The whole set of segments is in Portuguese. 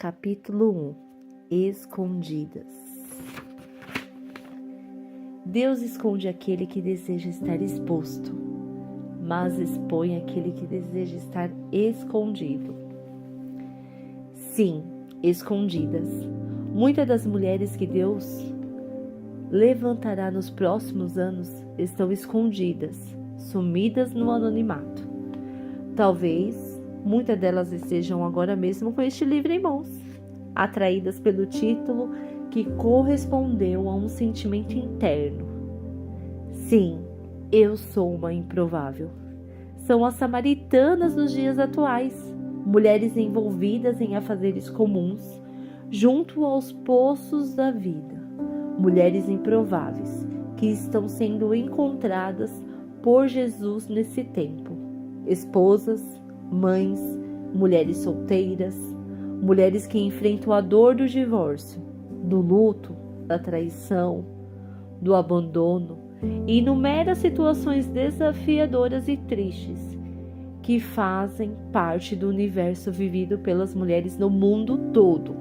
Capítulo 1. Escondidas. Deus esconde aquele que deseja estar exposto, mas expõe aquele que deseja estar escondido. Sim, escondidas. Muitas das mulheres que Deus levantará nos próximos anos estão escondidas, sumidas no anonimato. Talvez muitas delas estejam agora mesmo com este livro em mãos, atraídas pelo título que correspondeu a um sentimento interno. Sim, eu sou uma improvável. São as samaritanas dos dias atuais, mulheres envolvidas em afazeres comuns, junto aos poços da vida. Mulheres improváveis que estão sendo encontradas por Jesus nesse tempo. Esposas, mães, mulheres solteiras, mulheres que enfrentam a dor do divórcio, do luto, da traição, do abandono e inúmeras situações desafiadoras e tristes que fazem parte do universo vivido pelas mulheres no mundo todo.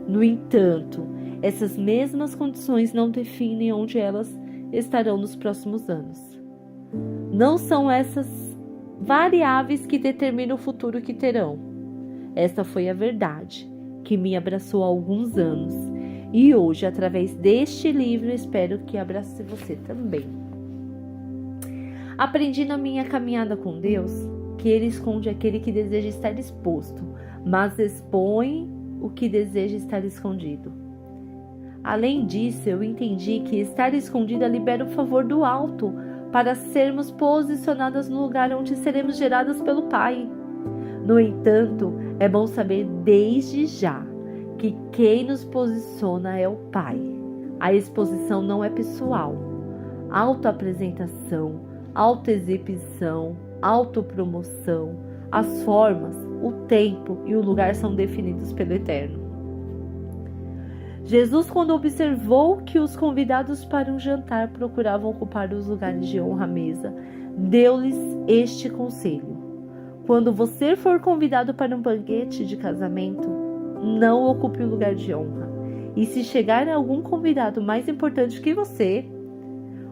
No entanto, essas mesmas condições não definem onde elas estarão nos próximos anos. Não são essas variáveis que determinam o futuro que terão. Esta foi a verdade que me abraçou há alguns anos e hoje, através deste livro, espero que abrace você também. Aprendi na minha caminhada com Deus que Ele esconde aquele que deseja estar exposto, mas expõe o que deseja estar escondido. Além disso, eu entendi que estar escondida libera o favor do alto para sermos posicionadas no lugar onde seremos geradas pelo Pai. No entanto, é bom saber desde já que quem nos posiciona é o Pai. A exposição não é pessoal. Autoapresentação, autoexibição, autopromoção, as formas, o tempo e o lugar são definidos pelo Eterno. Jesus, quando observou que os convidados para um jantar procuravam ocupar os lugares de honra à mesa, deu-lhes este conselho: quando você for convidado para um banquete de casamento, não ocupe o lugar de honra. E se chegar algum convidado mais importante que você,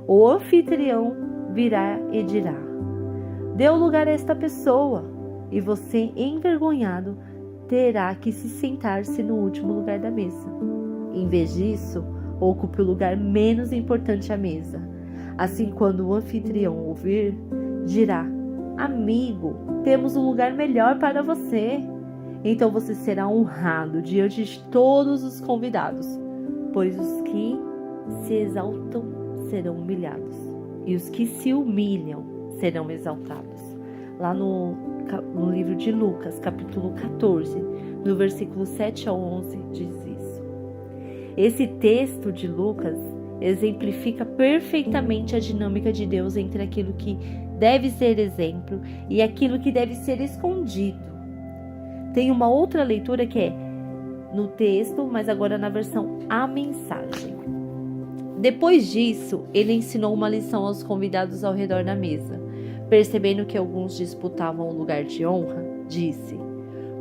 o anfitrião virá e dirá: dê o lugar a esta pessoa, e você, envergonhado, terá que se sentar-se no último lugar da mesa. Em vez disso, ocupe o lugar menos importante à mesa. Assim, quando o anfitrião ouvir, dirá: amigo, temos um lugar melhor para você. Então você será honrado diante de todos os convidados, pois os que se exaltam serão humilhados, e os que se humilham serão exaltados. Lá no livro de Lucas, capítulo 14, no versículo 7 ao 11, diz isso. Esse texto de Lucas exemplifica perfeitamente a dinâmica de Deus entre aquilo que deve ser exemplo e aquilo que deve ser escondido. Tem uma outra leitura que é no texto, mas agora na versão A Mensagem. Depois disso, ele ensinou uma lição aos convidados ao redor da mesa. Percebendo que alguns disputavam o lugar de honra, disse: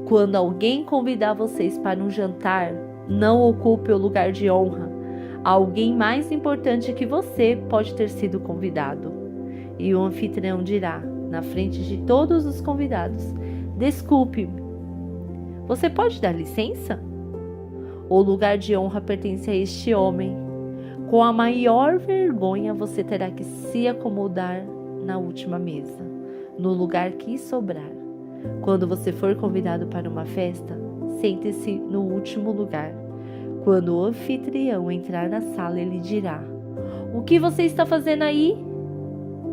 quando alguém convidar vocês para um jantar, não ocupe o lugar de honra. Alguém mais importante que você pode ter sido convidado. E o anfitrião dirá, na frente de todos os convidados: desculpe-me, você pode dar licença? O lugar de honra pertence a este homem. Com a maior vergonha, você terá que se acomodar na última mesa, no lugar que sobrar. Quando você for convidado para uma festa, sente-se no último lugar. Quando o anfitrião entrar na sala, ele dirá: o que você está fazendo aí?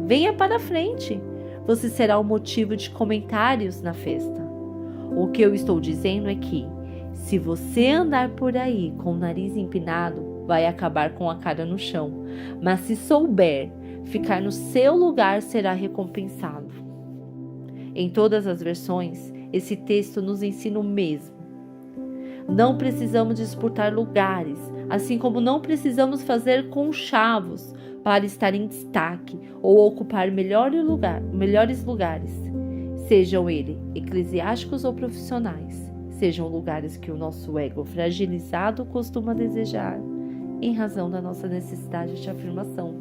Venha para a frente. Você será o motivo de comentários na festa. O que eu estou dizendo é que, se você andar por aí com o nariz empinado, vai acabar com a cara no chão. Mas se souber ficar no seu lugar, será recompensado. Em todas as versões, esse texto nos ensina o mesmo. Não precisamos disputar lugares, assim como não precisamos fazer conchavos para estar em destaque ou ocupar melhores lugares, sejam eles eclesiásticos ou profissionais, sejam lugares que o nosso ego fragilizado costuma desejar, em razão da nossa necessidade de afirmação.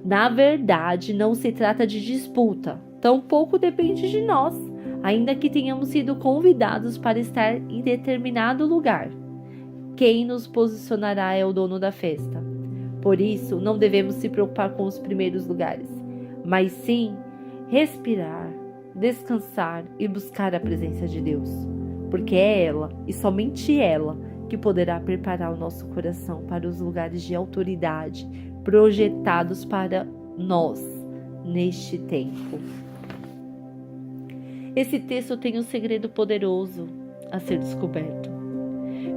Na verdade, não se trata de disputa, tampouco depende de nós, ainda que tenhamos sido convidados para estar em determinado lugar. Quem nos posicionará é o dono da festa. Por isso, não devemos se preocupar com os primeiros lugares, mas sim respirar, descansar e buscar a presença de Deus, porque é ela, e somente ela, que poderá preparar o nosso coração para os lugares de autoridade projetados para nós neste tempo. Esse texto tem um segredo poderoso a ser descoberto.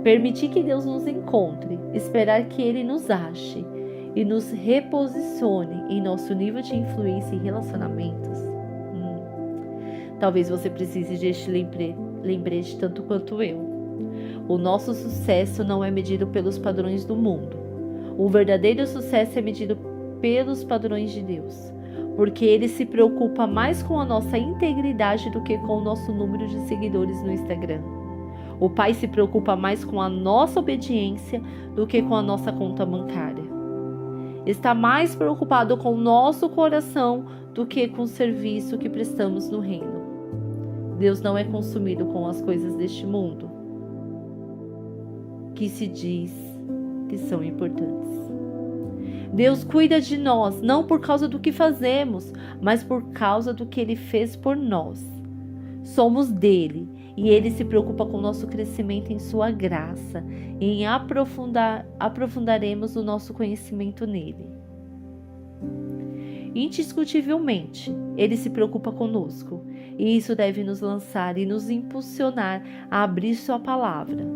Permitir que Deus nos encontre, esperar que Ele nos ache e nos reposicione em nosso nível de influência e relacionamentos. Talvez você precise deste lembrete tanto quanto eu. O nosso sucesso não é medido pelos padrões do mundo. O verdadeiro sucesso é medido pelos padrões de Deus, porque Ele se preocupa mais com a nossa integridade do que com o nosso número de seguidores no Instagram. O Pai se preocupa mais com a nossa obediência do que com a nossa conta bancária. Está mais preocupado com o nosso coração do que com o serviço que prestamos no reino. Deus não é consumido com as coisas deste mundo, que se diz que são importantes. Deus cuida de nós, não por causa do que fazemos, mas por causa do que Ele fez por nós. Somos dele, e Ele se preocupa com o nosso crescimento em sua graça, e aprofundaremos o nosso conhecimento nele. Indiscutivelmente, Ele se preocupa conosco, e isso deve nos lançar e nos impulsionar a abrir sua palavra.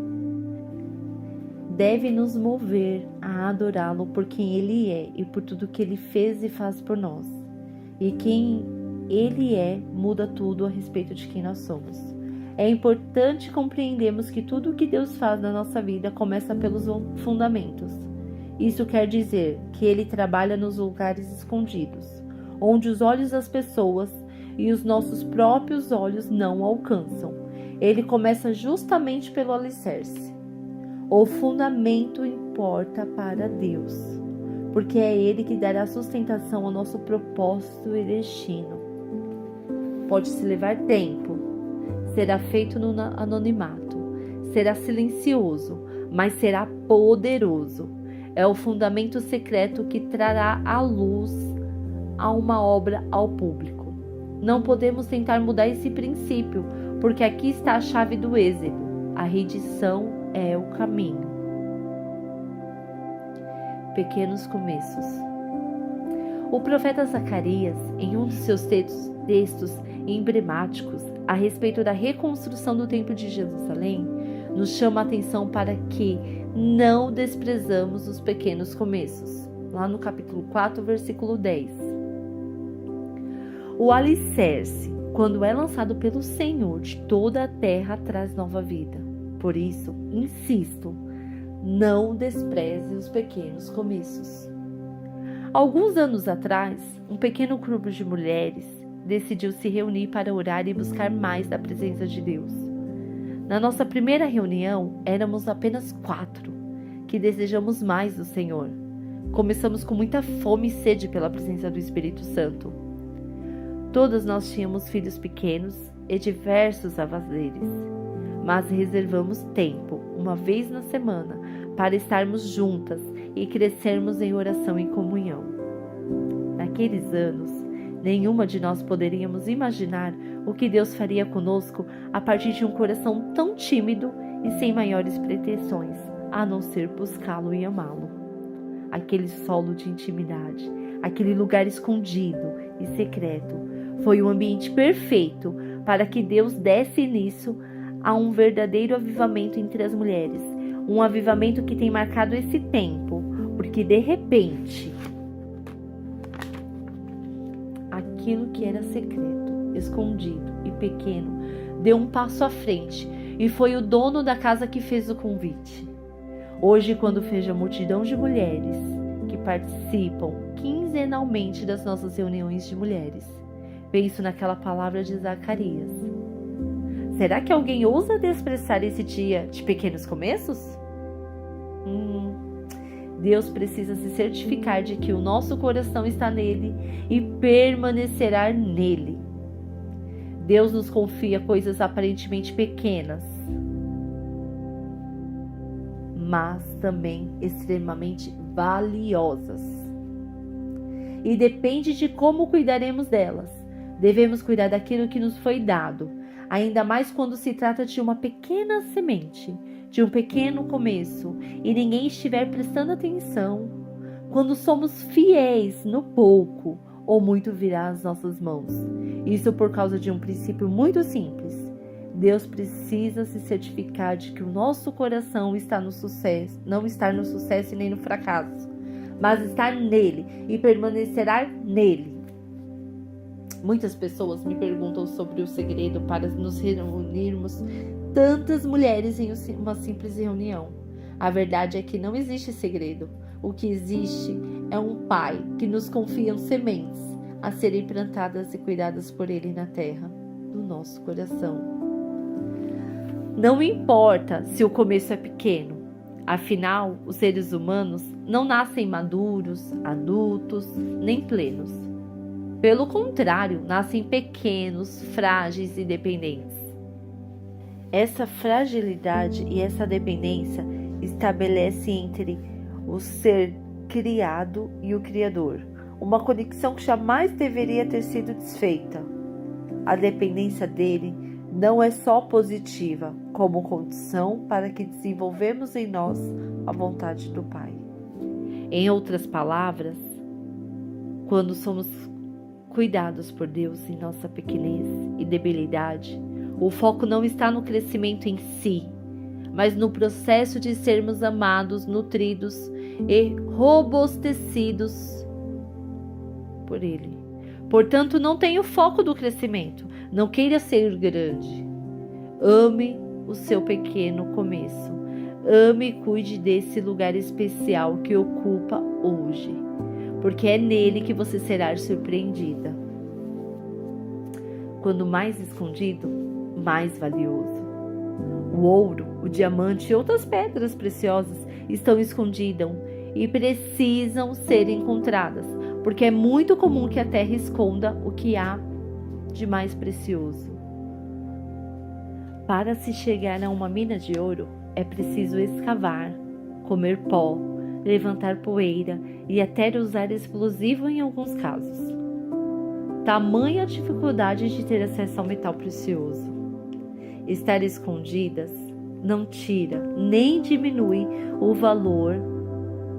Deve nos mover a adorá-lo por quem Ele é e por tudo que Ele fez e faz por nós. E quem Ele é muda tudo a respeito de quem nós somos. É importante compreendermos que tudo o que Deus faz na nossa vida começa pelos fundamentos. Isso quer dizer que Ele trabalha nos lugares escondidos, onde os olhos das pessoas e os nossos próprios olhos não alcançam. Ele começa justamente pelo alicerce. O fundamento importa para Deus, porque é Ele que dará sustentação ao nosso propósito e destino. Pode-se levar tempo, será feito no anonimato, será silencioso, mas será poderoso. É o fundamento secreto que trará à luz a uma obra ao público. Não podemos tentar mudar esse princípio, porque aqui está a chave do êxito. A rendição é o caminho. Pequenos começos. O profeta Zacarias, em um dos seus textos emblemáticos a respeito da reconstrução do Templo de Jerusalém, nos chama a atenção para que não desprezamos os pequenos começos. Lá no capítulo 4, versículo 10. O alicerce, quando é lançado pelo Senhor de toda a terra, traz nova vida. Por isso, insisto, não despreze os pequenos começos. Alguns anos atrás, um pequeno grupo de mulheres decidiu se reunir para orar e buscar mais da presença de Deus. Na nossa primeira reunião, éramos apenas 4, que desejamos mais do Senhor. Começamos com muita fome e sede pela presença do Espírito Santo. Todas nós tínhamos filhos pequenos e diversos afazeres, mas reservamos tempo, uma vez na semana, para estarmos juntas e crescermos em oração e comunhão. Naqueles anos, nenhuma de nós poderíamos imaginar o que Deus faria conosco a partir de um coração tão tímido e sem maiores pretensões, a não ser buscá-lo e amá-lo. Aquele solo de intimidade, aquele lugar escondido e secreto, foi o ambiente perfeito para que Deus desse início a um verdadeiro avivamento entre as mulheres. Um avivamento que tem marcado esse tempo, porque de repente, aquilo que era secreto, escondido e pequeno, deu um passo à frente e foi o dono da casa que fez o convite. Hoje, quando vejo a multidão de mulheres que participam quinzenalmente das nossas reuniões de mulheres, penso naquela palavra de Zacarias. Será que alguém ousa desprezar esse dia de pequenos começos? Deus precisa se certificar de que o nosso coração está nele e permanecerá nele. Deus nos confia coisas aparentemente pequenas, mas também extremamente valiosas. E depende de como cuidaremos delas. Devemos cuidar daquilo que nos foi dado, ainda mais quando se trata de uma pequena semente, de um pequeno começo, e ninguém estiver prestando atenção. Quando somos fiéis no pouco, ou muito virá às nossas mãos. Isso por causa de um princípio muito simples. Deus precisa se certificar de que o nosso coração está no sucesso, não está no sucesso e nem no fracasso, mas está nele e permanecerá nele. Muitas pessoas me perguntam sobre o segredo para nos reunirmos tantas mulheres em uma simples reunião. A verdade é que não existe segredo. O que existe é um Pai que nos confia sementes a serem plantadas e cuidadas por Ele na terra do nosso coração. Não importa se o começo é pequeno. Afinal, os seres humanos não nascem maduros, adultos, nem plenos. Pelo contrário, nascem pequenos, frágeis e dependentes. Essa fragilidade e essa dependência estabelece entre o ser criado e o Criador uma conexão que jamais deveria ter sido desfeita. A dependência dele não é só positiva, como condição para que desenvolvemos em nós a vontade do Pai. Em outras palavras, quando somos cuidados por Deus em nossa pequenez e debilidade, o foco não está no crescimento em si, mas no processo de sermos amados, nutridos e robustecidos por Ele. Portanto, não tenha o foco do crescimento, não queira ser grande. Ame o seu pequeno começo. Ame e cuide desse lugar especial que ocupa hoje, porque é nele que você será surpreendida. Quando mais escondido, mais valioso. O ouro, o diamante e outras pedras preciosas estão escondidas e precisam ser encontradas, porque é muito comum que a terra esconda o que há de mais precioso. Para se chegar a uma mina de ouro, é preciso escavar, comer pó, levantar poeira e até usar explosivo em alguns casos. Tamanha a dificuldade de ter acesso ao metal precioso. Estar escondidas não tira nem diminui o valor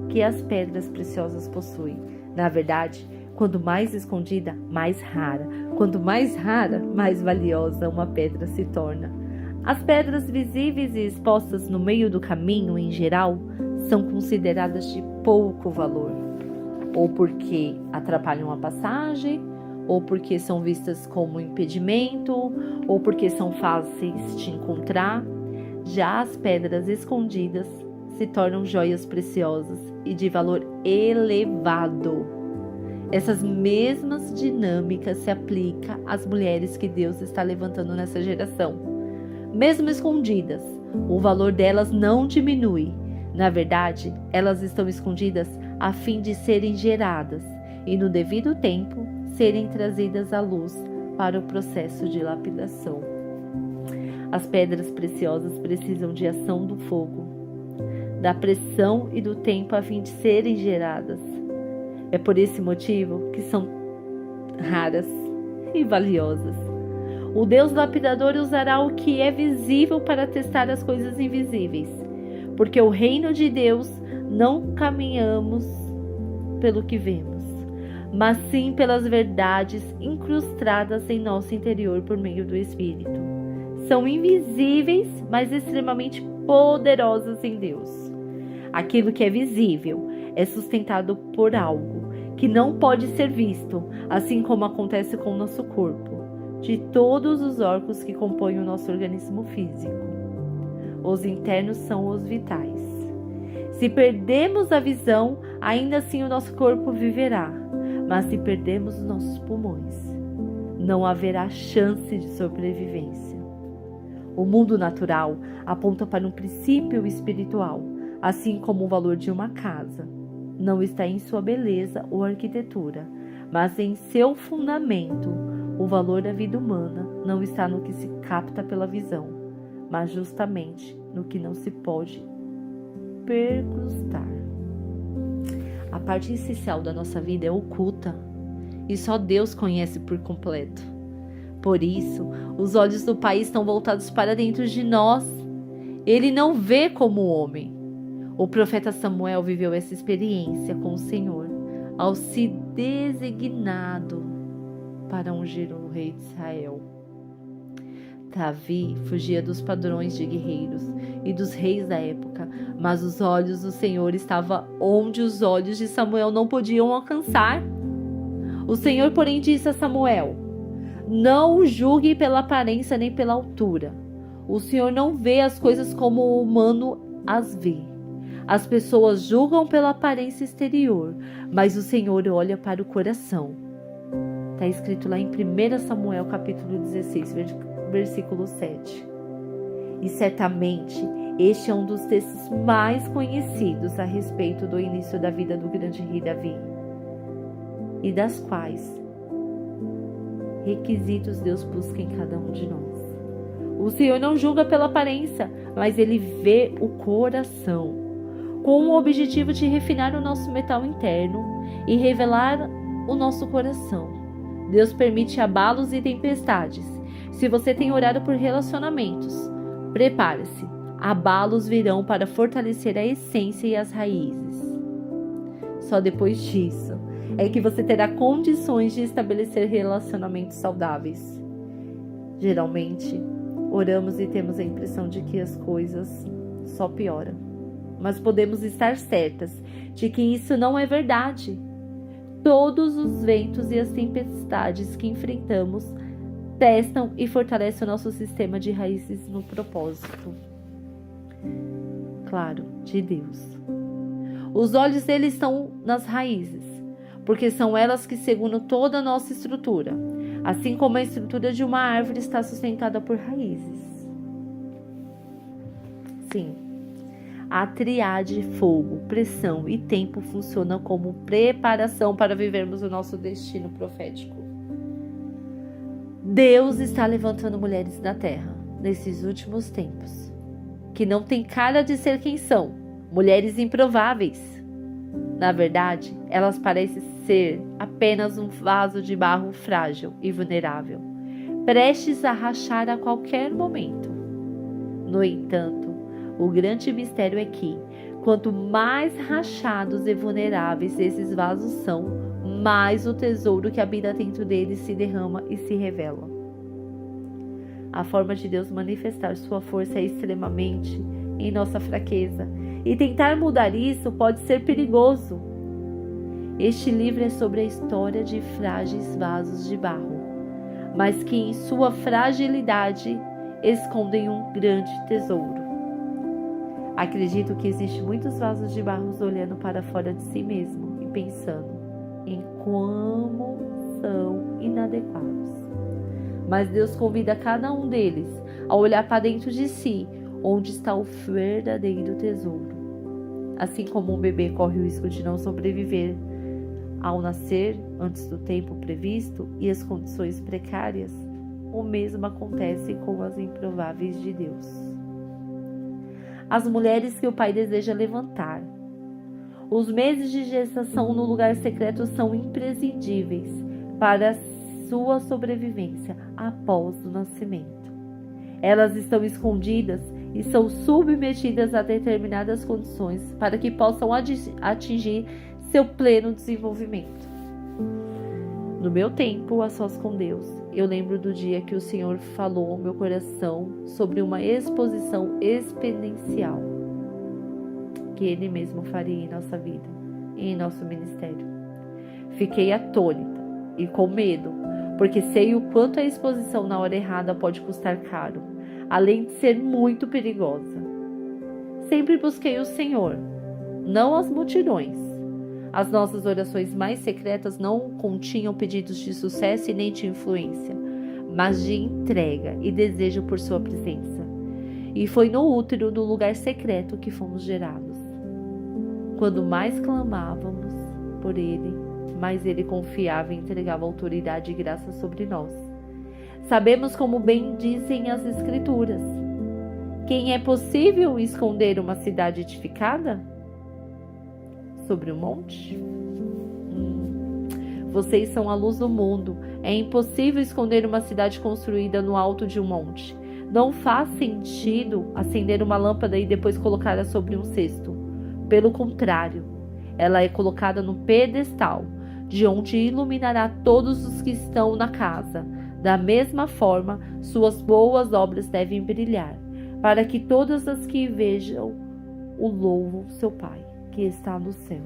que as pedras preciosas possuem. Na verdade, quanto mais escondida, mais rara. Quanto mais rara, mais valiosa uma pedra se torna. As pedras visíveis e expostas no meio do caminho, em geral, são consideradas de pouco valor, ou porque atrapalham a passagem, ou porque são vistas como impedimento, ou porque são fáceis de encontrar. Já as pedras escondidas se tornam joias preciosas e de valor elevado. Essas mesmas dinâmicas se aplicam às mulheres que Deus está levantando nessa geração. Mesmo escondidas, o valor delas não diminui. Na verdade, elas estão escondidas a fim de serem geradas e, no devido tempo, serem trazidas à luz para o processo de lapidação. As pedras preciosas precisam de ação do fogo, da pressão e do tempo a fim de serem geradas. É por esse motivo que são raras e valiosas. O Deus lapidador usará o que é visível para testar as coisas invisíveis, porque o reino de Deus não caminhamos pelo que vemos, mas sim pelas verdades incrustadas em nosso interior por meio do Espírito. São invisíveis, mas extremamente poderosas em Deus. Aquilo que é visível é sustentado por algo que não pode ser visto, assim como acontece com o nosso corpo, de todos os órgãos que compõem o nosso organismo físico. Os internos são os vitais. Se perdemos a visão, ainda assim o nosso corpo viverá, mas se perdemos os nossos pulmões, não haverá chance de sobrevivência. O mundo natural aponta para um princípio espiritual, assim como o valor de uma casa. Não está em sua beleza ou arquitetura, mas em seu fundamento. O valor da vida humana não está no que se capta pela visão, mas justamente no que não se pode percrustar. A parte essencial da nossa vida é oculta e só Deus conhece por completo. Por isso, os olhos do Pai estão voltados para dentro de nós. Ele não vê como o homem. O profeta Samuel viveu essa experiência com o Senhor ao se designado para ungir o rei de Israel. Davi fugia dos padrões de guerreiros e dos reis da época, mas os olhos do Senhor estavam onde os olhos de Samuel não podiam alcançar. O Senhor, porém, disse a Samuel: não o julgue pela aparência nem pela altura. O Senhor não vê as coisas como o humano as vê. As pessoas julgam pela aparência exterior, mas o Senhor olha para o coração. Está escrito lá em 1 Samuel capítulo 16, versículo 7. E certamente este é um dos textos mais conhecidos a respeito do início da vida do grande rei Davi, e das quais requisitos Deus busca em cada um de nós. O Senhor não julga pela aparência, mas Ele vê o coração, com o objetivo de refinar o nosso metal interno e revelar o nosso coração. Deus permite abalos e tempestades. Se você tem orado por relacionamentos, prepare-se. Abalos virão para fortalecer a essência e as raízes. Só depois disso é que você terá condições de estabelecer relacionamentos saudáveis. Geralmente, oramos e temos a impressão de que as coisas só pioram. Mas podemos estar certas de que isso não é verdade. Todos os ventos e as tempestades que enfrentamos testam e fortalecem o nosso sistema de raízes no propósito, claro, de Deus. Os olhos dele estão nas raízes, porque são elas que seguram toda a nossa estrutura, assim como a estrutura de uma árvore está sustentada por raízes. Sim, a tríade fogo, pressão e tempo funciona como preparação para vivermos o nosso destino profético. Deus está levantando mulheres na terra, nesses últimos tempos, que não têm cara de ser quem são, mulheres improváveis. Na verdade, elas parecem ser apenas um vaso de barro frágil e vulnerável, prestes a rachar a qualquer momento. No entanto, o grande mistério é que, quanto mais rachados e vulneráveis esses vasos são, mais o tesouro que habita dentro deles se derrama e se revela. A forma de Deus manifestar sua força é extremamente em nossa fraqueza, e tentar mudar isso pode ser perigoso. Este livro é sobre a história de frágeis vasos de barro, mas que em sua fragilidade escondem um grande tesouro. Acredito que existem muitos vasos de barro olhando para fora de si mesmo e pensando em como são inadequados. Mas Deus convida cada um deles a olhar para dentro de si, onde está o verdadeiro tesouro. Assim como um bebê corre o risco de não sobreviver ao nascer antes do tempo previsto e as condições precárias, o mesmo acontece com as improváveis de Deus. As mulheres que o Pai deseja levantar. Os meses de gestação no lugar secreto são imprescindíveis para a sua sobrevivência após o nascimento. Elas estão escondidas e são submetidas a determinadas condições para que possam atingir seu pleno desenvolvimento. No meu tempo a sós com Deus, eu lembro do dia que o Senhor falou ao meu coração sobre uma exposição exponencial que Ele mesmo faria em nossa vida e em nosso ministério. Fiquei atônita e com medo, porque sei o quanto a exposição na hora errada pode custar caro, além de ser muito perigosa. Sempre busquei o Senhor, não as multidões. As nossas orações mais secretas não continham pedidos de sucesso e nem de influência, mas de entrega e desejo por sua presença. e foi no útero, no lugar secreto, que fomos gerados. Quando mais clamávamos por Ele, mais Ele confiava e entregava autoridade e graça sobre nós. Sabemos, como bem dizem as Escrituras, quem é possível esconder uma cidade edificada sobre um monte? Vocês são a luz do mundo. É impossível esconder uma cidade construída no alto de um monte. Não faz sentido acender uma lâmpada e depois colocá-la sobre um cesto. Pelo contrário, ela é colocada no pedestal, de onde iluminará todos os que estão na casa. Da mesma forma, suas boas obras devem brilhar, para que todas as que vejam o louvam seu Pai, que está no céu.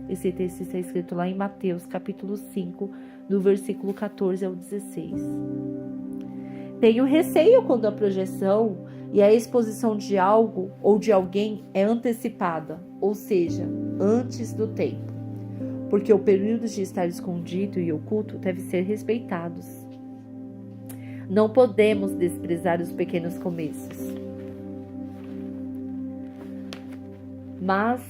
Esse texto está escrito lá em Mateus, capítulo 5, do versículo 14 ao 16. Tenho receio quando a projeção e a exposição de algo ou de alguém é antecipada, ou seja, antes do tempo, porque o período de estar escondido e oculto deve ser respeitados. Não podemos desprezar os pequenos começos, mas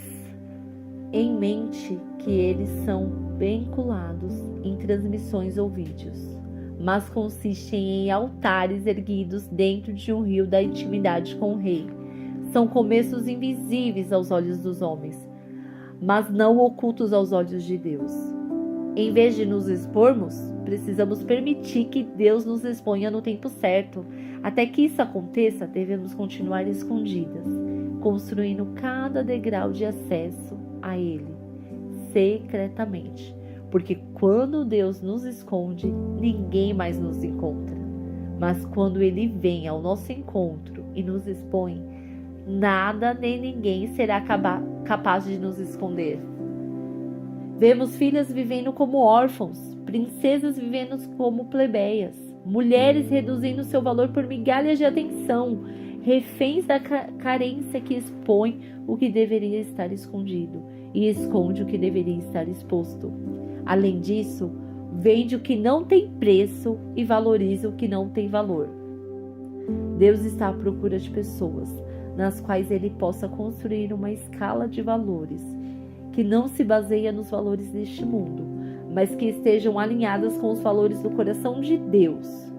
em mente que eles são vinculados em transmissões ou vídeos, mas consistem em altares erguidos dentro de um rio da intimidade com o Rei. São começos invisíveis aos olhos dos homens, mas não ocultos aos olhos de Deus. Em vez de nos expormos, precisamos permitir que Deus nos exponha no tempo certo. Até que isso aconteça, devemos continuar escondidas, construindo cada degrau de acesso a Ele, secretamente. Porque quando Deus nos esconde, ninguém mais nos encontra. Mas quando Ele vem ao nosso encontro e nos expõe, nada nem ninguém será capaz de nos esconder. Vemos filhas vivendo como órfãos, princesas vivendo como plebeias, mulheres reduzindo seu valor por migalhas de atenção, reféns da carência que expõe o que deveria estar escondido e esconde o que deveria estar exposto. Além disso, vende o que não tem preço e valoriza o que não tem valor. Deus está à procura de pessoas nas quais Ele possa construir uma escala de valores que não se baseia nos valores deste mundo, mas que estejam alinhadas com os valores do coração de Deus.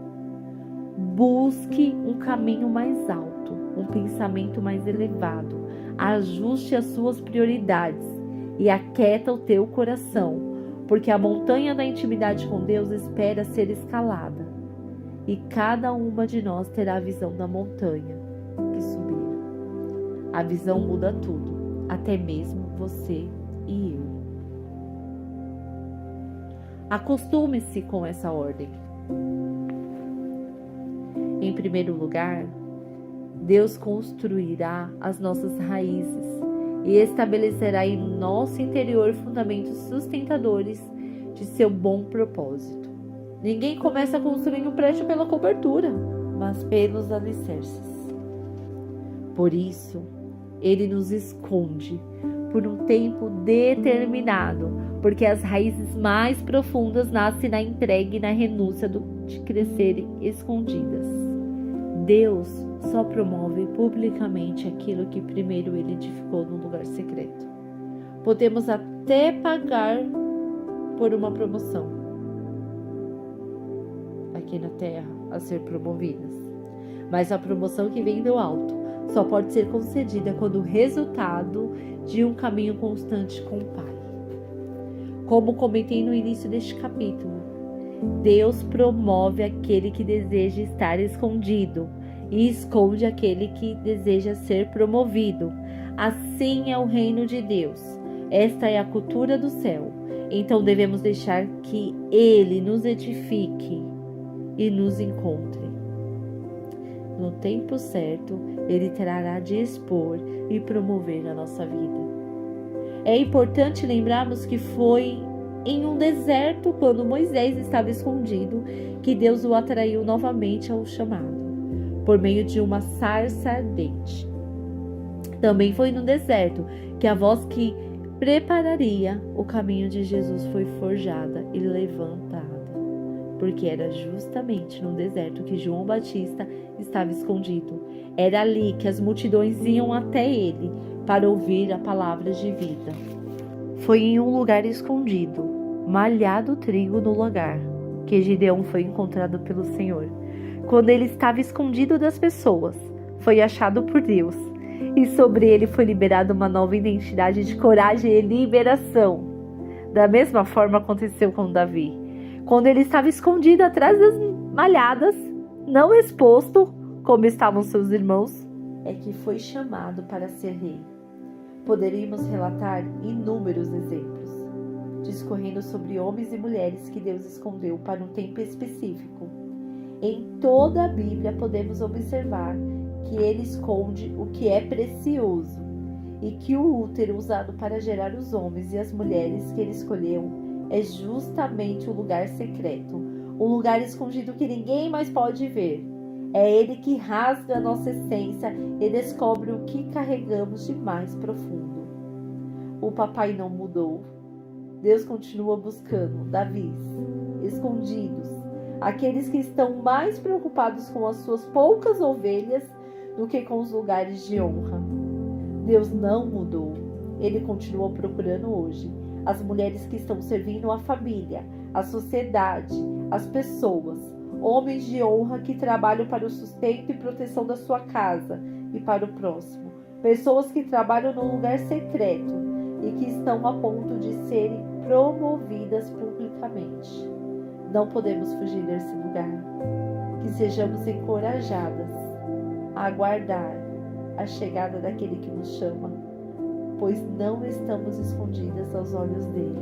Busque um caminho mais alto, um pensamento mais elevado, ajuste as suas prioridades e aquieta o teu coração, porque a montanha da intimidade com Deus espera ser escalada, e cada uma de nós terá a visão da montanha que subir. A visão muda tudo, até mesmo você e eu. Acostume-se com essa ordem. Em primeiro lugar, Deus construirá as nossas raízes e estabelecerá em nosso interior fundamentos sustentadores de seu bom propósito. Ninguém começa a construir um prédio pela cobertura, mas pelos alicerces. Por isso, Ele nos esconde por um tempo determinado, porque as raízes mais profundas nascem na entrega e na renúncia de crescerem escondidas. Deus só promove publicamente aquilo que primeiro Ele edificou no lugar secreto. Podemos até pagar por uma promoção aqui na terra a ser promovidas, mas a promoção que vem do alto só pode ser concedida quando o resultado de um caminho constante com o Pai. Como comentei no início deste capítulo, Deus promove aquele que deseja estar escondido e esconde aquele que deseja ser promovido. Assim é o reino de Deus. Esta é a cultura do céu. Então devemos deixar que Ele nos edifique e nos encontre. No tempo certo, Ele trará de expor e promover a nossa vida. É importante lembrarmos que foi em um deserto, quando Moisés estava escondido, que Deus o atraiu novamente ao chamado, por meio de uma sarça ardente. Também foi no deserto que a voz que prepararia o caminho de Jesus foi forjada e levantada. porque era justamente no deserto que João Batista estava escondido. Era ali que as multidões iam até ele para ouvir a palavra de vida. Foi em um lugar escondido, malhado trigo no lagar, que Gideão foi encontrado pelo Senhor. Quando ele estava escondido das pessoas, foi achado por Deus, e sobre ele foi liberada uma nova identidade de coragem e liberação. Da mesma forma aconteceu com Davi. Quando ele estava escondido atrás das malhadas, não exposto como estavam seus irmãos, é que foi chamado para ser rei. Poderíamos relatar inúmeros exemplos, discorrendo sobre homens e mulheres que Deus escondeu para um tempo específico. Em toda a Bíblia podemos observar que ele esconde o que é precioso e que o útero usado para gerar os homens e as mulheres que ele escolheu é justamente o lugar secreto, um lugar escondido que ninguém mais pode ver. É ele que rasga a nossa essência e descobre o que carregamos de mais profundo. O papai não mudou. Deus continua buscando Davis, escondidos, aqueles que estão mais preocupados com as suas poucas ovelhas do que com os lugares de honra. Deus não mudou. Ele continua procurando hoje as mulheres que estão servindo a família, a sociedade, as pessoas, homens de honra que trabalham para o sustento e proteção da sua casa e para o próximo, pessoas que trabalham no lugar secreto e que estão a ponto de serem promovidas publicamente. Não podemos fugir desse lugar. Que sejamos encorajadas a aguardar a chegada daquele que nos chama, pois não estamos escondidas aos olhos dele.